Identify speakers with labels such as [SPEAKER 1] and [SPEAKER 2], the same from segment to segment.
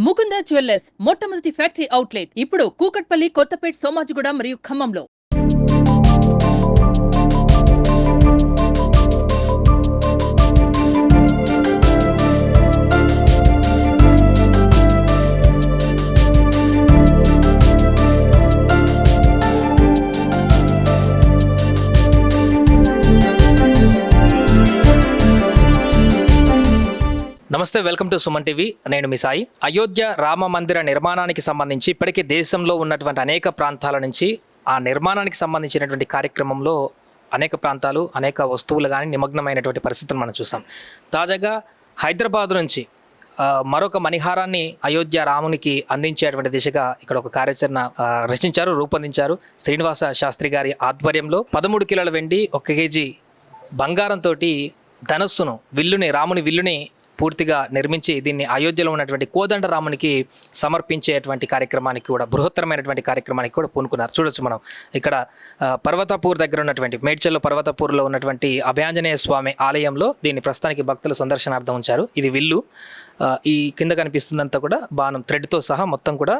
[SPEAKER 1] Mukunda jewellers మొట్టమొదటి factory outlet ఇప్పుడు కూకట్పల్లి, కొత్తపేట్, సోమాజిగూడ మరియు ఖమ్మంలో.
[SPEAKER 2] నమస్తే, వెల్కమ్ టు సుమన్ టీవీ. నేను మీ సాయి. అయోధ్య రామ మందిర నిర్మాణానికి సంబంధించి ఇప్పటికే దేశంలో ఉన్నటువంటి అనేక ప్రాంతాల నుంచి ఆ నిర్మాణానికి సంబంధించినటువంటి కార్యక్రమంలో అనేక ప్రాంతాలు, అనేక వస్తువులు కానీ నిమగ్నమైనటువంటి పరిస్థితులు మనం చూసాం. తాజాగా హైదరాబాద్ నుంచి మరొక మణిహారాన్ని అయోధ్య రామునికి అందించేటువంటి దిశగా ఇక్కడ ఒక కార్యాచరణ రూపొందించారు. శ్రీనివాస శాస్త్రి గారి ఆధ్వర్యంలో 13 కిలోల వెండి, 1 కేజీ బంగారంతో ధనస్సును, రాముని విల్లుని పూర్తిగా నిర్మించి దీన్ని అయోధ్యలో ఉన్నటువంటి కోదండ రామునికి సమర్పించేటువంటి కార్యక్రమానికి కూడా, బృహత్తరమైనటువంటి కార్యక్రమానికి కూడా పూనుకున్నారు. చూడొచ్చు మనం ఇక్కడ పర్వతపూర్ దగ్గర ఉన్నటువంటి మేడ్చల్లో పర్వతపూర్లో ఉన్నటువంటి అభయాంజనేయ స్వామి ఆలయంలో దీన్ని ప్రస్తుతానికి భక్తుల సందర్శనార్థం ఉంచారు. ఇది విల్లు. ఈ కింద కనిపిస్తుందంతా కూడా బాణం థ్రెడ్తో సహా మొత్తం కూడా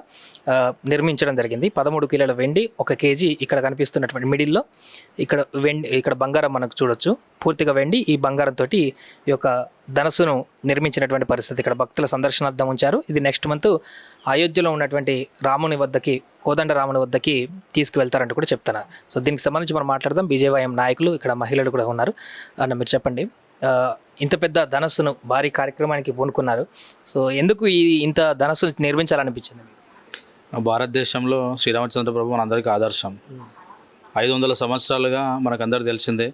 [SPEAKER 2] నిర్మించడం జరిగింది. 13 కిలోల వెండి, 1 కేజీ ఇక్కడ కనిపిస్తున్నటువంటి మిడిల్లో ఇక్కడ వెండి, ఇక్కడ బంగారం మనకు చూడొచ్చు. పూర్తిగా వెండి, ఈ బంగారంతో ఈ యొక్క ధనస్సును నిర్మించినటువంటి పరిస్థితి ఇక్కడ భక్తుల సందర్శనార్థం ఉంచారు. ఇది నెక్స్ట్ మంత్ అయోధ్యలో ఉన్నటువంటి రాముని వద్దకి, కోదండ రాముని వద్దకి తీసుకువెళ్తారంటూ కూడా చెప్తున్నారు. సో దీనికి సంబంధించి మనం మాట్లాడదాం. బీజేవైఎం నాయకులు, ఇక్కడ మహిళలు కూడా ఉన్నారు. అన్న, మీరు చెప్పండి, ఇంత పెద్ద ధనస్సును భారీ కార్యక్రమానికి పూనుకున్నారు. సో ఎందుకు ఇంత ధనస్సును నిర్మించాలనిపించింది?
[SPEAKER 3] భారతదేశంలో శ్రీరామచంద్ర ప్రభు మనందరికీ ఆదర్శం. 500 సంవత్సరాలుగా మనకందరూ తెలిసిందే.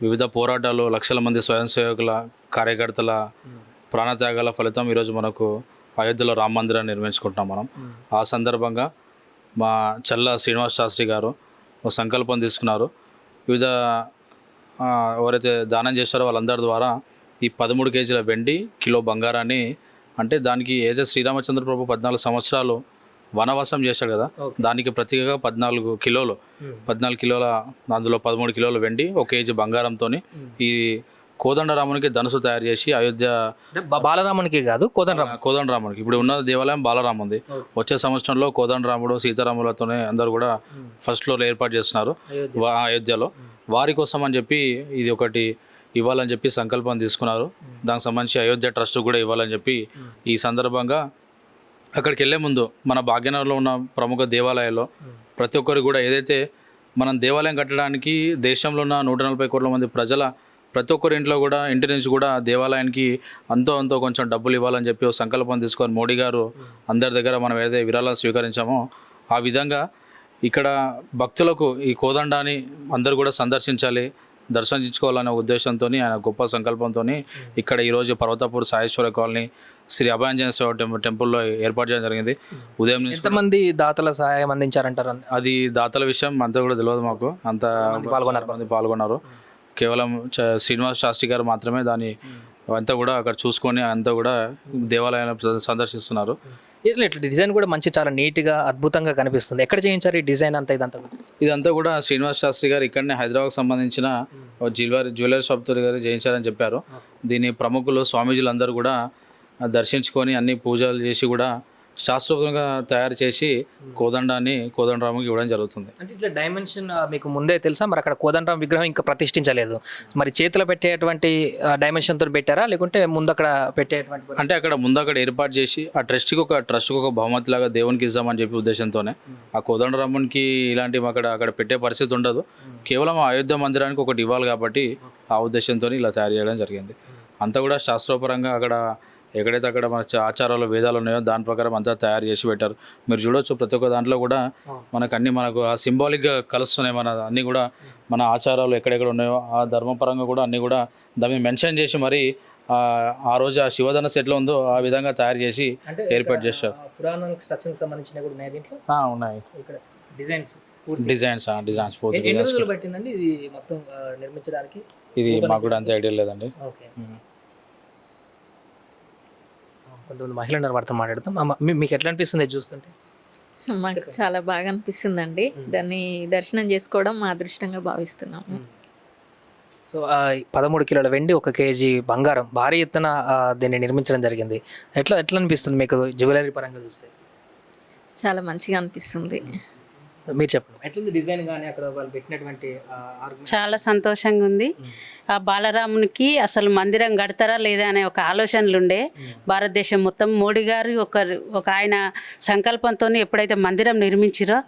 [SPEAKER 3] వివిధ పోరాటాలు, లక్షల మంది స్వయం సేవకుల, కార్యకర్తల ప్రాణత్యాగాల ఫలితం ఈరోజు మనకు అయోధ్యలో రామ మందిరాన్ని నిర్మించుకుంటున్నాం మనం. ఆ సందర్భంగా మా చల్ల శ్రీనివాస శాస్త్రి గారు ఒక సంకల్పం తీసుకున్నారు. వివిధ ఎవరైతే దానం చేస్తారో వాళ్ళందరి ద్వారా ఈ 13 కేజీల వెండి, కిలో బంగారాన్ని, అంటే దానికి ఏదైతే శ్రీరామచంద్ర ప్రభు 14 సంవత్సరాలు వనవాసం చేశాడు కదా, దానికి ప్రత్యేకంగా 14 కిలోలు, 14 కిలోల, అందులో 13 కిలోల వెండి, 1 కేజీ బంగారంతో ఈ కోదండరామునికి ధనుసు తయారు చేసి అయోధ్య,
[SPEAKER 2] బాలరామునికి కాదు,
[SPEAKER 3] కోదండరామునికి ఇప్పుడు ఉన్న దేవాలయం బాలరాము ఉంది. వచ్చే సంవత్సరంలో కోదండరాముడు, సీతారాములతోనే అందరూ కూడా ఫస్ట్ ఫ్లోర్ ఏర్పాటు చేస్తున్నారు అయోధ్యలో. వారి కోసం అని చెప్పి ఇది ఒకటి ఇవ్వాలని చెప్పి సంకల్పం తీసుకున్నారు. దానికి సంబంధించి అయోధ్య ట్రస్ట్ కూడా ఇవ్వాలని చెప్పి ఈ సందర్భంగా అక్కడికి వెళ్ళే ముందు మన భాగ్యనగర్లో ఉన్న ప్రముఖ దేవాలయాల్లో ప్రతి ఒక్కరు కూడా ఏదైతే మనం దేవాలయం కట్టడానికి దేశంలో ఉన్న 140 కోట్ల మంది ప్రజల ప్రతి ఒక్కరి ఇంట్లో కూడా, ఇంటి నుంచి కూడా దేవాలయానికి అంతో కొంచెం డబ్బులు ఇవ్వాలని చెప్పి ఒక సంకల్పం తీసుకొని మోడీ గారు అందరి దగ్గర మనం ఏదైతే విరాళాలు స్వీకరించామో ఆ విధంగా ఇక్కడ భక్తులకు ఈ కోదండాన్ని అందరూ కూడా సందర్శించాలి, దర్శించుకోవాలనే ఉద్దేశంతో, ఆయన గొప్ప సంకల్పంతో ఇక్కడ ఈరోజు పర్వతపూర్ సాయేశ్వర కాలనీ శ్రీ అభయాంజనేయ స్వామి టెంపుల్లో ఏర్పాటు చేయడం జరిగింది. ఉదయం నుంచి
[SPEAKER 2] ఎంతమంది దాతల సహాయం అందించారంటారు?
[SPEAKER 3] అది దాతల విషయం అంతా కూడా తెలియదు మాకు. అంత పాల్గొన్నారు. కేవలం శ్రీనివాస శాస్త్రి గారు మాత్రమే దాన్ని అంతా కూడా అక్కడ చూసుకొని అంతా కూడా దేవాలయాన్ని సందర్శిస్తున్నారు.
[SPEAKER 2] ఇట్లా డిజైన్ కూడా మంచి, చాలా నీట్గా, అద్భుతంగా కనిపిస్తుంది. ఎక్కడ చేయించారు ఈ డిజైన్ అంతా?
[SPEAKER 3] ఇదంతా కూడా శ్రీనివాస శాస్త్రి గారు ఇక్కడనే హైదరాబాద్కి సంబంధించిన జ్యువెలరీ షాప్ గారు చేయించారని చెప్పారు. దీని ప్రముఖులు, స్వామీజీలు అందరూ కూడా దర్శించుకొని అన్ని పూజలు చేసి కూడా శాస్త్రోక్తంగా తయారు చేసి కోదండరాముకి ఇవ్వడం జరుగుతుంది.
[SPEAKER 2] అంటే ఇట్లా డైమెన్షన్ మీకు ముందే తెలుసా? మరి అక్కడ కోదండరాం విగ్రహం ఇంకా ప్రతిష్ఠించలేదు, మరి చేతిలో పెట్టేటువంటి డైమెన్షన్తో పెట్టారా, లేకుంటే ముందు అక్కడ పెట్టేటువంటి?
[SPEAKER 3] అంటే అక్కడ ముందు అక్కడ ఏర్పాటు చేసి ఆ ట్రస్ట్కి ఒక బహుమతి లాగా దేవునికి ఇద్దామని చెప్పి ఉద్దేశంతోనే ఆ కోదండరామునికి ఇలాంటివి అక్కడ పెట్టే పరిస్థితి ఉండదు. కేవలం అయోధ్య మందిరానికి ఒకటి ఇవ్వాలి కాబట్టి ఆ ఉద్దేశంతో ఇలా తయారు చేయడం జరిగింది. అంతా కూడా శాస్త్రోపరంగా అక్కడ ఎక్కడైతే అక్కడ మన ఆచారాలు, వేదాలు ఉన్నాయో దాని ప్రకారం అంతా తయారు చేసి పెట్టారు. మీరు చూడవచ్చు ప్రతి ఒక్క దాంట్లో కూడా మనకు ఆ సింబాలిక్గా కలుస్తున్నాయి. అన్నీ కూడా మన ఆచారాలు ఎక్కడెక్కడ ఉన్నాయో ఆ ధర్మపరంగా కూడా అన్నీ కూడా దాన్ని మెన్షన్ చేసి మరి ఆ రోజు ఆ శివధనస్సు ఎట్లా ఉందో ఆ విధంగా తయారు చేసి ఏర్పాటు చేశారు. ఉన్నాయి డిజైన్స్
[SPEAKER 2] పట్టిందండి ఇది మొత్తం నిర్మించడానికి?
[SPEAKER 3] ఇది మాకు కూడా అంత ఐడియా లేదండి.
[SPEAKER 2] కొంతమంది మహిళలు వారితో మాట్లాడతాం. మీకు ఎట్లా అనిపిస్తుంది చూస్తుంటే?
[SPEAKER 4] మాకు చాలా బాగా అనిపిస్తుందండి. దాన్ని దర్శనం చేసుకోవడం మా అదృష్టంగా భావిస్తున్నాము.
[SPEAKER 2] సో 13 కిలోల వెండి 1 కేజీ బంగారం భారీ ఎత్తున దీన్ని నిర్మించడం జరిగింది. ఎట్లా ఎట్లా అనిపిస్తుంది మీకు జ్యువెలరీ పరంగా చూస్తే?
[SPEAKER 4] చాలా మంచిగా అనిపిస్తుంది.
[SPEAKER 2] మీరు చెప్పండి, ఎట్లుంది డిజైన్ కానీ అక్కడ వాళ్ళు పెట్టినటువంటి
[SPEAKER 5] చాలా సంతోషంగా ఉంది. ఆ బాలరామునికి అసలు మందిరం కడతారా లేదా అనే ఒక ఆలోచనలు ఉండే భారతదేశం మొత్తం. మోడీ గారు ఒక ఆయన సంకల్పంతో ఎప్పుడైతే మందిరం నిర్మించారో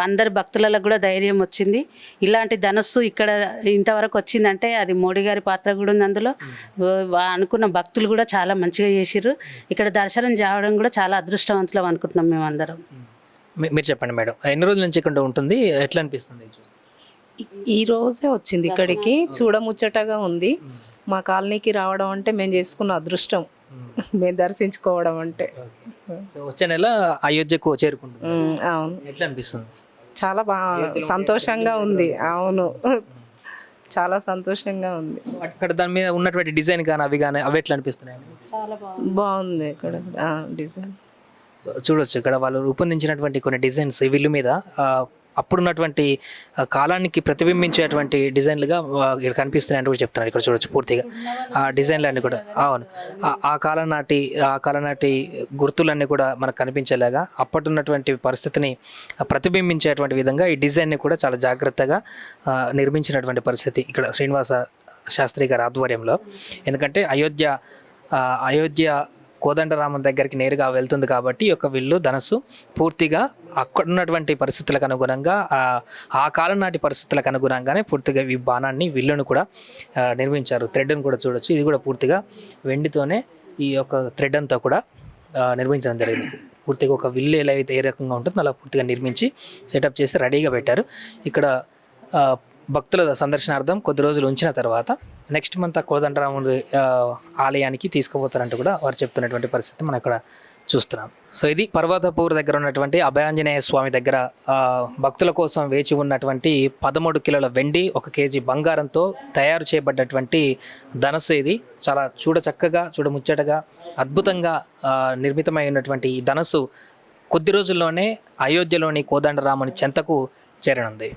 [SPEAKER 5] అందరి భక్తులకు కూడా ధైర్యం వచ్చింది. ఇలాంటి ధనస్సు ఇక్కడ ఇంతవరకు వచ్చిందంటే అది మోడీ గారి పాత్ర కూడా ఉంది అందులో. అనుకున్న భక్తులు కూడా చాలా మంచిగా చేసిర్రు. ఇక్కడ దర్శనం చేయడం కూడా చాలా అదృష్టవంతులం అనుకుంటున్నాం మేమందరం.
[SPEAKER 2] మీరు చెప్పండి మేడం, ఎన్ని రోజుల నుంచి ఇక్కడ ఉంటుంది, ఎట్లా అనిపిస్తుంది?
[SPEAKER 6] ఈ రోజే వచ్చింది ఇక్కడికి, చూడముచ్చటగా ఉంది. మా కాలనీకి రావడం అంటే మేము చేసుకున్న అదృష్టం, మేము దర్శించుకోవడం అంటే.
[SPEAKER 2] సో వచ్చే నెల అయోధ్యకు చేరుకుంటుంది.
[SPEAKER 6] అవును,
[SPEAKER 2] ఎట్లా అనిపిస్తుంది?
[SPEAKER 6] చాలా బాగా సంతోషంగా ఉంది. అవును, చాలా సంతోషంగా ఉంది.
[SPEAKER 2] అక్కడ దాని మీద ఉన్నటువంటి డిజైన్ కానీ అవి ఎట్లా అనిపిస్తున్నాయి?
[SPEAKER 6] బాగుంది ఇక్కడ డిజైన్.
[SPEAKER 2] సో చూడొచ్చు, ఇక్కడ వాళ్ళు రూపొందించినటువంటి కొన్ని డిజైన్స్ ఈ విల్లు మీద అప్పుడున్నటువంటి కాలానికి ప్రతిబింబించేటువంటి డిజైన్లుగా ఇక్కడ కనిపిస్తున్నాయి అని కూడా చెప్తున్నారు. ఇక్కడ చూడొచ్చు పూర్తిగా ఆ డిజైన్లు అన్నీ కూడా. అవును, ఆ కాలం నాటి గుర్తులన్నీ కూడా మనకు కనిపించేలాగా అప్పటిన్నటువంటి పరిస్థితిని ప్రతిబింబించేటువంటి విధంగా ఈ డిజైన్ని కూడా చాలా జాగ్రత్తగా నిర్మించినటువంటి పరిస్థితి ఇక్కడ శ్రీనివాస శాస్త్రి గారి ఆధ్వర్యంలో. ఎందుకంటే అయోధ్య కోదండరామన్ దగ్గరికి నేరుగా వెళ్తుంది కాబట్టి ఈ యొక్క విల్లు ధనస్సు పూర్తిగా అక్కడ ఉన్నటువంటి పరిస్థితులకు అనుగుణంగా ఆ కాలం నాటి పరిస్థితులకు అనుగుణంగానే పూర్తిగా ఈ బాణాన్ని విల్లును కూడా నిర్మించారు. థ్రెడ్ను కూడా చూడొచ్చు, ఇది కూడా పూర్తిగా వెండితోనే ఈ యొక్క థ్రెడ్ అంతా కూడా నిర్మించడం జరిగింది. పూర్తిగా ఒక విల్లు ఎలా అయితే ఏ రకంగా ఉంటుందో అలా పూర్తిగా నిర్మించి సెటప్ చేసి రెడీగా పెట్టారు. ఇక్కడ భక్తుల సందర్శనార్థం కొద్ది రోజులు ఉంచిన తర్వాత నెక్స్ట్ మంత్ కోదండరాముడి ఆలయానికి తీసుకుపోతారంటూ కూడా వారు చెప్తున్నటువంటి పరిస్థితి మనం ఇక్కడ చూస్తున్నాం. సో ఇది పర్వతపూర్ దగ్గర ఉన్నటువంటి అభయాంజనేయ స్వామి దగ్గర భక్తుల కోసం వేచి ఉన్నటువంటి 13 కిలోల వెండి 1 కేజీ బంగారంతో తయారు చేయబడ్డటువంటి ధనస్సు. ఇది చాలా చక్కగా చూడముచ్చటగా అద్భుతంగా నిర్మితమై ఉన్నటువంటి ఈ ధనస్సు కొద్ది రోజుల్లోనే అయోధ్యలోని కోదండరాముని చెంతకు చేరనుంది.